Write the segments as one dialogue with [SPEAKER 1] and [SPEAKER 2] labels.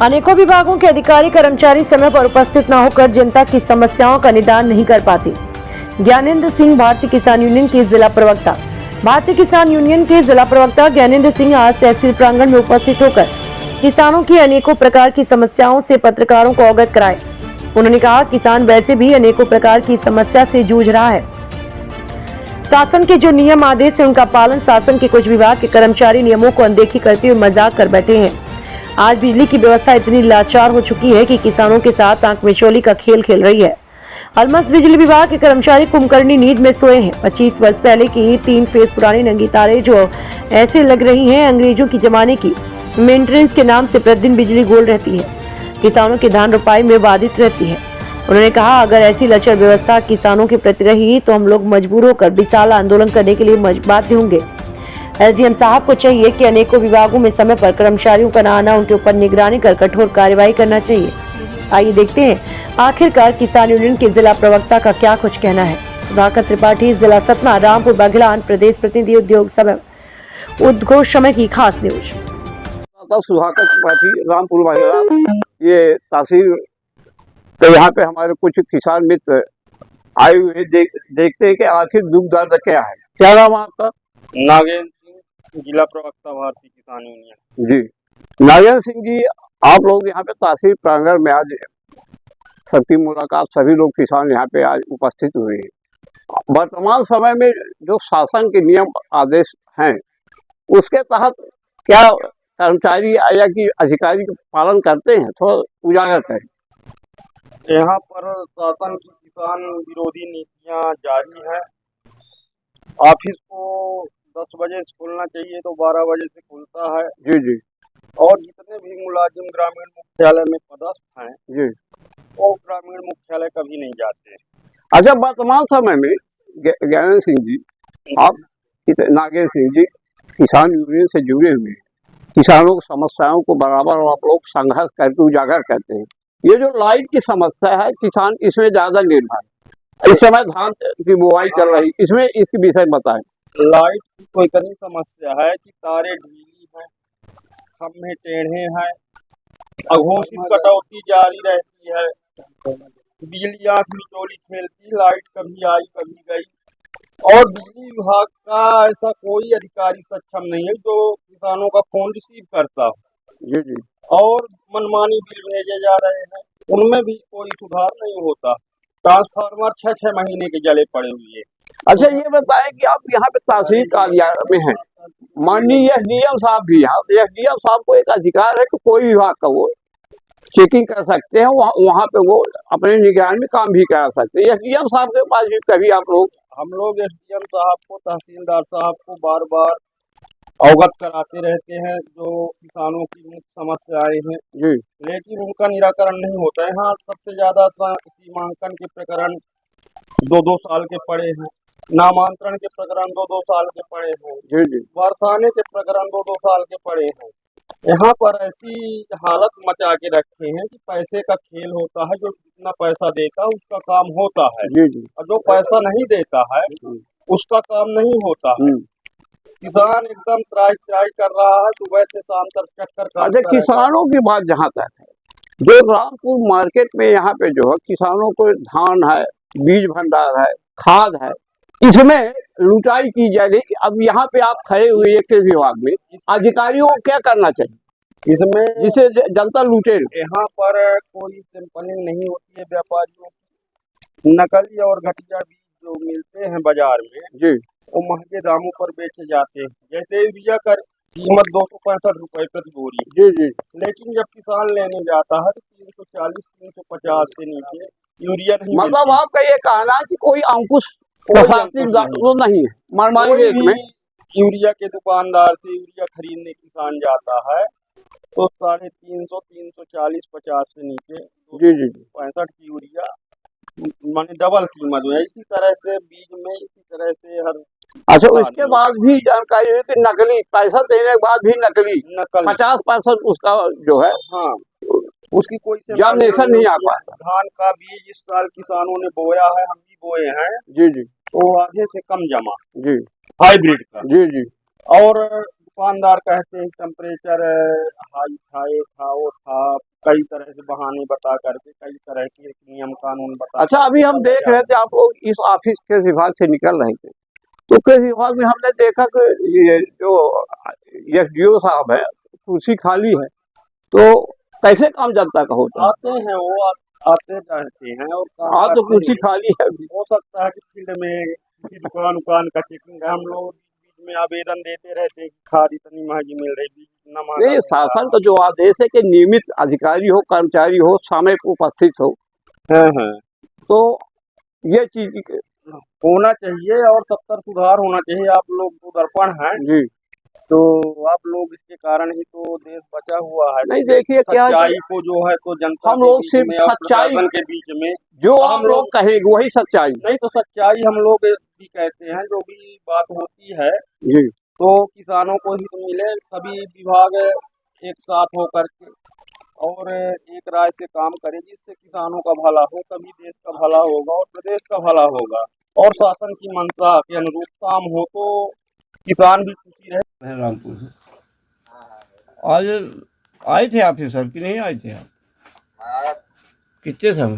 [SPEAKER 1] अनेकों विभागों के अधिकारी कर्मचारी समय पर उपस्थित न होकर जनता की समस्याओं का निदान नहीं कर पाते। ज्ञानेंद्र सिंह, भारतीय किसान यूनियन के जिला प्रवक्ता। भारतीय किसान यूनियन के जिला प्रवक्ता ज्ञानेंद्र सिंह आज तहसील प्रांगण में उपस्थित होकर किसानों की अनेकों प्रकार की समस्याओं से पत्रकारों को अवगत कराए। उन्होंने कहा, किसान वैसे भी अनेकों प्रकार की समस्या से जूझ रहा है। शासन के जो नियम आदेश है उनका पालन शासन के कुछ विभाग के कर्मचारी नियमों को अनदेखी करते हुए मजाक कर बैठे हैं। आज बिजली की व्यवस्था इतनी लाचार हो चुकी है कि किसानों के साथ आंख मिचौली का खेल खेल रही है। अलमस बिजली विभाग के कर्मचारी कुंभकर्णी नींद में सोए हैं। 25 वर्ष पहले की 3 फेज पुरानी नंगी तारें जो ऐसे लग रही हैं अंग्रेजों की जमाने की मेंटेनेंस के नाम से प्रतिदिन बिजली गोल रहती है, किसानों की धान रोपाई में बाधित रहती है। उन्होंने कहा, अगर ऐसी लचर व्यवस्था किसानों के प्रति रही तो हम लोग मजबूर होकर विशाल आंदोलन करने के लिए बाध्य होंगे। एसडीएम साहब को चाहिए कि अनेकों विभागों में समय पर कर्मचारियों का न आना, उनके ऊपर निगरानी कर कठोर कार्रवाई करना चाहिए। आइए देखते हैं आखिरकार किसान यूनियन के जिला प्रवक्ता का क्या कुछ कहना है। सुधाकर त्रिपाठी, जिला सतना, रामपुर बाघेला, प्रदेश प्रतिनिधि, उद्योग समय उद्घोष समय की खास न्यूज।
[SPEAKER 2] सुधाकर त्रिपाठी, रामपुर बाघेला। ये तहसील तो यहाँ पे हमारे कुछ किसान मित्र आए हुए देखते हैं कि आखिर दुख दर्द क्या है। क्या नाम आपका?
[SPEAKER 3] नागेंद्र सिंह, जिला प्रवक्ता, भारतीय किसान यूनियन।
[SPEAKER 2] जी नागेंद्र सिंह जी, आप लोग यहाँ पे तहसील प्रांगण में आज सबकी मुलाकात, सभी लोग किसान यहाँ पे आज उपस्थित हुए हैं। वर्तमान समय में जो शासन के नियम आदेश हैं उसके तहत क्या कर्मचारी या कि अधिकारी पालन करते हैं? थोड़ा उजागर करें।
[SPEAKER 3] यहाँ पर शासन की किसान विरोधी नीतियाँ जारी है। ऑफिस को 10 बजे से खुलना चाहिए तो 12 बजे से खुलता है।
[SPEAKER 2] जी जी।
[SPEAKER 3] और जितने भी मुलाजिम ग्रामीण मुख्यालय में पदस्थ हैं
[SPEAKER 2] जी,
[SPEAKER 3] वो ग्रामीण मुख्यालय कभी नहीं जाते।
[SPEAKER 2] अच्छा, वर्तमान समय में ज्ञानेंद्र सिंह जी, आप नागेंद्र सिंह जी किसान यूनियन से जुड़े हुए हैं, किसानों की समस्याओं को बराबर आप लोग संघर्ष करके उजागर करते हैं। ये जो लाइट की समस्या है, किसान इसमें ज्यादा निर्भर है। इस समय धान की बुवाई चल रही, इसमें इसके विषय बताएं।
[SPEAKER 3] लाइट की कोई इतनी समस्या है कि तारे ढीली हैं, खंभे टेढ़े हैं, अघोषित कटौती जारी रहती है, बिजली आंख मिचौली खेलती, लाइट कभी आई कभी गई। और बिजली विभाग का ऐसा कोई अधिकारी सक्षम नहीं है जो किसानों का फोन रिसीव करता हो।
[SPEAKER 2] जी जी।
[SPEAKER 3] और मनमानी बिल भेजे जा रहे हैं, उनमें भी कोई सुधार नहीं होता। ट्रांसफार्मर 6-6 महीने के जले पड़े हुए हैं।
[SPEAKER 2] अच्छा, ये बताएं कि आप यहाँ पे तहसील कार्यालय में हैं, माननीय एसडीएम साहब भी यहाँ, एसडीएम साहब को एक अधिकार है कि कोई विभाग का वो चेकिंग कर सकते हैं, वहाँ पे वो अपने निगरानी में काम भी करा सकते हैं। एसडीएम साहब के पास भी कभी
[SPEAKER 3] हम लोग एसडीएम साहब को, तहसीलदार साहब को बार बार अवगत कराते रहते हैं जो किसानों की मुख्य समस्याएं हैं जी, लेकिन उनका निराकरण नहीं होता है। हाँ, सबसे ज्यादा सीमांकन के प्रकरण 2-2 साल के पड़े हैं, नामांतरण के प्रकरण 2-2 साल के पड़े हैं जी जी, बरसाने के प्रकरण 2-2 साल के पड़े हैं। यहाँ पर ऐसी हालत मचा के रखे हैं कि पैसे का खेल होता है, जो जितना पैसा देता है उसका काम होता है जी जी, और जो पैसा नहीं देता है उसका काम नहीं होता है। किसान एकदम त्राही कर रहा है, सुबह से शाम तक चक्कर।
[SPEAKER 2] अच्छा, किसानों की बात जहाँ तक है, जो रामपुर मार्केट में यहाँ पे जो है किसानों को धान है, बीज भंडार है, खाद है, इसमें लुटाई की जा रही। अब यहाँ पे आप खड़े हुए एक विभाग में, अधिकारियों को क्या करना चाहिए
[SPEAKER 3] इसमें
[SPEAKER 2] जिसे जनता लूटे?
[SPEAKER 3] यहाँ पर कोई सैंपलिंग नहीं होती है व्यापारियों की। नकली और घटिया बीज जो मिलते हैं बाजार में जी, वो महंगे दामों पर बेचे जाते हैं। जैसे यूरिया का कीमत 265 रुपए प्रति बोरी जी जी, लेकिन जब किसान लेने जाता है तो 340-350 से नीचे यूरिया नहीं।
[SPEAKER 2] मतलब आपका ये कहना है कि कोई अंकुश प्रशासनिक वो नहीं है? मनमानी रेट में
[SPEAKER 3] यूरिया के दुकानदार से यूरिया खरीदने किसान जाता है तो 350, 340-50 से नीचे जी जी 65 की यूरिया माने डबल कीमत है। इसी तरह से बीज में, इसी तरह से हर।
[SPEAKER 2] अच्छा, उसके बाद भी जानकारी है कि नकली पैसा देने के बाद भी नकली 50% उसका जो है,
[SPEAKER 3] हाँ, उसकी कोई
[SPEAKER 2] एग्जामिनेशन नहीं आ पाता।
[SPEAKER 3] धान का बीज इस साल किसानों ने बोया है, हम भी बोए हैं
[SPEAKER 2] जी जी,
[SPEAKER 3] तो आधे से कम जमा
[SPEAKER 2] जी,
[SPEAKER 3] हाइब्रिड का
[SPEAKER 2] जी जी।
[SPEAKER 3] और दुकानदार कहते हैं टेम्परेचर हाई था, ये था, वो था, कई तरह से बहाने बता करके कई तरह के नियम कानून बता
[SPEAKER 2] अच्छा, अभी हम देख रहे थे आप लोग इस ऑफिस के विभाग से निकल रहे थे, तो कृषि विभाग में हमने देखा कि ये जो एसडीओ साहब है कुर्सी खाली है, तो कैसे काम जनता का होता है?
[SPEAKER 3] आते हैं वो आते रहते हैं और काम
[SPEAKER 2] हाँ, तो
[SPEAKER 3] करते
[SPEAKER 2] कुर्सी
[SPEAKER 3] हैं।
[SPEAKER 2] खाली है अभी।
[SPEAKER 3] हो सकता है कि फील्ड में किसी दुकान उकान का चेकिंग है, हम लोग बीच में आवेदन देते रहते हैं कि खाद इतनी महंगी मिल रही, बीज इतना महंगा
[SPEAKER 2] नहीं,
[SPEAKER 3] मिल
[SPEAKER 2] शासन
[SPEAKER 3] रहा
[SPEAKER 2] का जो आदेश है कि नियमित अधिकारी हो, कर्मचारी हो, समय पर उपस्थित हो,
[SPEAKER 3] है।
[SPEAKER 2] तो ये चीज
[SPEAKER 3] होना चाहिए और सत्तर सुधार होना चाहिए। आप लोग तो दर्पण हैं,
[SPEAKER 2] जी
[SPEAKER 3] तो आप लोग इसके कारण ही तो देश बचा हुआ है।
[SPEAKER 2] नहीं, देखिए क्या है
[SPEAKER 3] सच्चाई
[SPEAKER 2] कि
[SPEAKER 3] को जो है तो जनता
[SPEAKER 2] हम
[SPEAKER 3] के
[SPEAKER 2] लोग
[SPEAKER 3] बीच
[SPEAKER 2] सिर्फ
[SPEAKER 3] में और
[SPEAKER 2] सच्चाई,
[SPEAKER 3] प्रशासन के बीच में
[SPEAKER 2] जो
[SPEAKER 3] हम
[SPEAKER 2] आप लोग कहेंगे वही सच्चाई।
[SPEAKER 3] नहीं तो सच्चाई हम लोग भी कहते हैं, जो भी बात होती है
[SPEAKER 2] जी
[SPEAKER 3] तो किसानों को हित मिले, सभी विभाग एक साथ होकर के और एक राय से काम करें जिससे किसानों का भला हो, तभी देश का भला होगा और प्रदेश का भला होगा और शासन की मंशा के अनुरूप काम हो तो किसान भी खुशी रहे।
[SPEAKER 2] रामपुर से आज आए थे ऑफिसर कि नहीं आए थे आप? कितने समय?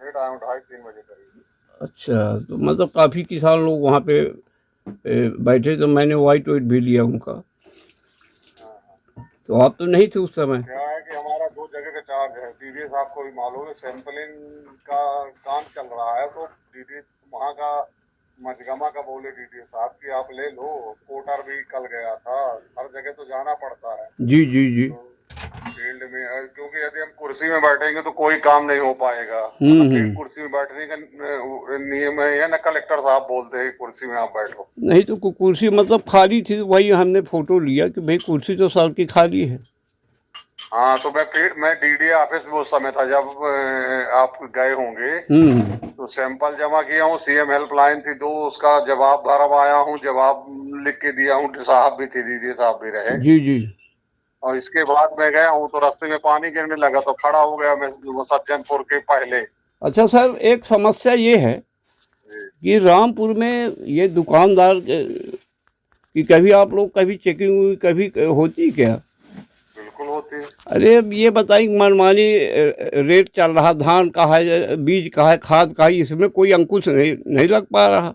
[SPEAKER 3] 2:30-3 बजे करीब।
[SPEAKER 2] अच्छा, तो मतलब काफ़ी किसान लोग वहाँ पे बैठे, तो मैंने वाइट भी लिया उनका। तो आप तो नहीं थे उस समय?
[SPEAKER 4] क्या है कि हमारा 2 जगह का चार्ज है, डीडी साहब को भी मालूम है, सैंपलिंग का काम चल रहा है, तो डीडी वहाँ का मजगमा का बोले डीडी साहब कि आप ले लो, कोटर भी कल गया था, हर जगह तो जाना पड़ता है।
[SPEAKER 2] जी जी जी।
[SPEAKER 4] तो फील्ड में क्योंकि यदि हम कुर्सी में बैठेंगे तो कोई काम नहीं हो पाएगा। फिर कुर्सी में बैठने का नियम है ना, कलेक्टर साहब बोलते हैं कुर्सी में आप बैठो।
[SPEAKER 2] नहीं तो कुर्सी मतलब खाली थी, वही हमने फोटो लिया कि भाई कुर्सी तो साल की खाली है।
[SPEAKER 4] हाँ, तो मैं डीडी ऑफिस में उस समय था जब आप गए होंगे, तो सैंपल जमा किया हूँ, सीएम हेल्पलाइन थी, तो उसका जवाब भरवाया हूँ, जवाब लिख के दिया हूँ, साहब भी थे, डीडी साहब भी रहे।
[SPEAKER 2] जी जी।
[SPEAKER 4] और इसके बाद मैं गया हूँ तो रास्ते में पानी गिरने लगा तो खड़ा हो गया मैं सज्जनपुर के पहले।
[SPEAKER 2] अच्छा सर, एक समस्या ये है कि रामपुर में ये दुकानदार कि कभी आप लोग कभी चेकिंग कभी होती क्या?
[SPEAKER 4] बिल्कुल होती है।
[SPEAKER 2] अरे अब ये बताइए, मनमानी रेट चल रहा, धान का है, बीज का है, खाद का है, इसमें कोई अंकुश नहीं लग पा रहा।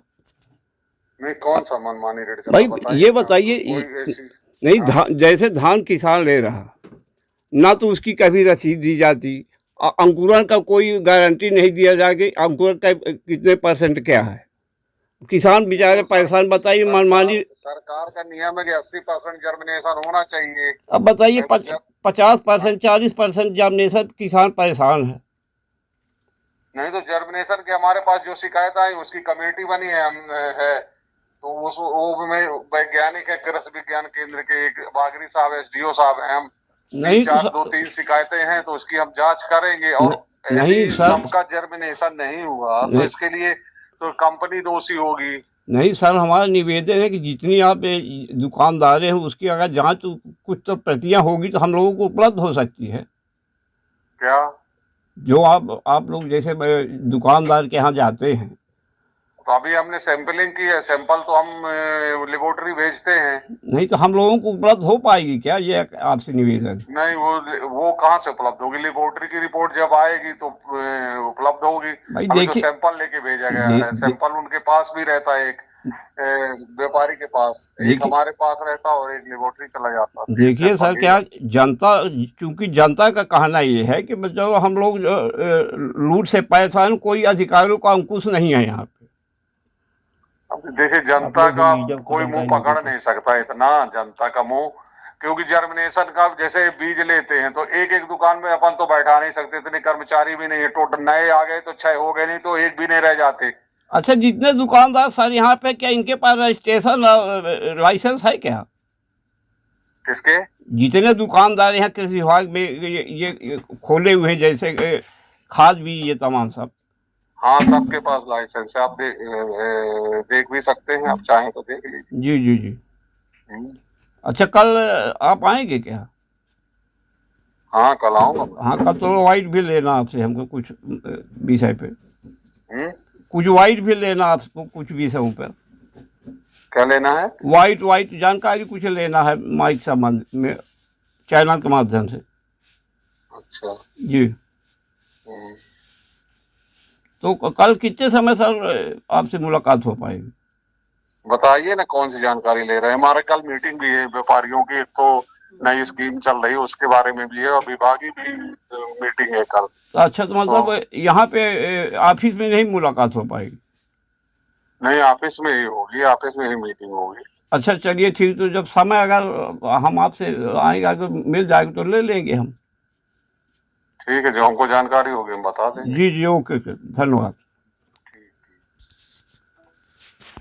[SPEAKER 4] नहीं, कौन सा मनमानी रेट चल
[SPEAKER 2] भाई
[SPEAKER 4] रहा
[SPEAKER 2] ये बताइए, नहीं जैसे धान किसान ले रहा, ना तो उसकी कभी रसीद दी जाती, अंकुरण का कोई गारंटी नहीं दिया जाएगी, अंकुरण का कितने % क्या है, किसान बेचारे परेशान। बताइए मनमानी।
[SPEAKER 4] सरकार का नियम है कि 80% जर्मिनेशन होना चाहिए।
[SPEAKER 2] अब बताइए 50%, 40% जर्मिनेशन, किसान परेशान है।
[SPEAKER 4] नहीं तो जर्मिनेशन के हमारे पास जो शिकायत आई उसकी कमेटी बनी है, तो वो में वैज्ञानिक है, कृषि विज्ञान केंद्र के एक बागरी साहब, एसडीओ साहब हैं, हम
[SPEAKER 2] नहीं तो
[SPEAKER 4] 2-3 शिकायतें हैं तो उसकी हम जांच करेंगे। और
[SPEAKER 2] नहीं सर,
[SPEAKER 4] सबका जर्मिनेशन नहीं हुआ तो इसके लिए तो कंपनी दोषी होगी।
[SPEAKER 2] नहीं सर, हमारा निवेदन है कि जितनी आप दुकानदार हैं उसकी अगर जांच कुछ तो प्रतियां होगी तो हम लोगों को उपलब्ध हो सकती है।
[SPEAKER 4] क्या
[SPEAKER 2] जो आप लोग जैसे दुकानदार के यहाँ जाते हैं,
[SPEAKER 4] तो अभी हमने सैंपलिंग की है, सैंपल तो हम लेबोरेटरी भेजते हैं। नहीं
[SPEAKER 2] तो हम लोगों को उपलब्ध हो पाएगी क्या, ये आपसे निवेदन?
[SPEAKER 4] नहीं, वो कहाँ से उपलब्ध होगी? लेबोरेटरी की रिपोर्ट जब आएगी तो उपलब्ध होगी।
[SPEAKER 2] भाई
[SPEAKER 4] अभी
[SPEAKER 2] देखिए,
[SPEAKER 4] जो सैंपल लेके भेजा गया है, सैंपल उनके पास भी रहता है, एक व्यापारी के पास, एक हमारे पास रहता है और एक लेबोरेटरी चला जाता है।
[SPEAKER 2] देखिए सर, क्या जनता, चूंकि जनता का कहना ये है कि जो हम लोग लूट से परेशान, कोई अधिकारियों का अंकुश नहीं है यहाँ पे।
[SPEAKER 4] देखिए, जनता का कोई मुंह पकड़ नहीं सकता इतना, जनता का मुंह, क्योंकि जर्मिनेशन का जैसे बीज लेते हैं तो एक एक दुकान में अपन तो बैठा नहीं सकते, इतने कर्मचारी भी नहीं है, टोटल नए आ गए तो 6 हो गए, नहीं तो एक भी नहीं रह जाते। अच्छा, जितने दुकानदार सर यहाँ पे, क्या इनके पास रजिस्ट्रेशन लाइसेंस है क्या? किसके? जितने दुकानदार यहाँ कृषि विभाग में ये खोले हुए हैं, जैसे खाद भी, ये तमाम सब? हाँ, सबके पास लाइसेंस है, आप देख भी सकते हैं, आप चाहें तो देख लीजिए। जी जी जी। अच्छा, कल आप आएंगे क्या? हाँ, कल आऊँगा। हाँ, कल तो वाइट भी लेना आपसे हमको कुछ विषय पे। कुछ वाइट भी लेना आपको कुछ विषयों पर। क्या लेना है? वाइट जानकारी कुछ लेना है माइक संबंध में, चैनल के माध्यम से। अच्छा।
[SPEAKER 5] जी।
[SPEAKER 4] हम्म।
[SPEAKER 5] तो कल कितने समय सर आपसे मुलाकात हो पाएगी?
[SPEAKER 4] बताइए ना कौन सी जानकारी ले रहे हैं। हमारे कल मीटिंग भी है व्यापारियों की, एक तो नई स्कीम चल रही है उसके बारे में भी है, और विभागीय भी मीटिंग है कल।
[SPEAKER 5] अच्छा, तो मतलब यहाँ पे ऑफिस में नहीं मुलाकात हो पाएगी?
[SPEAKER 4] नहीं, ऑफिस में ही होगी, ऑफिस में ही मीटिंग होगी।
[SPEAKER 5] अच्छा चलिए ठीक, तो जब समय अगर हम आपसे आएगा तो मिल जाएगा तो ले लेंगे हम।
[SPEAKER 4] ठीक है, जो हमको जानकारी होगी हम बता देंगे।
[SPEAKER 5] जी जी, ओके, धन्यवाद।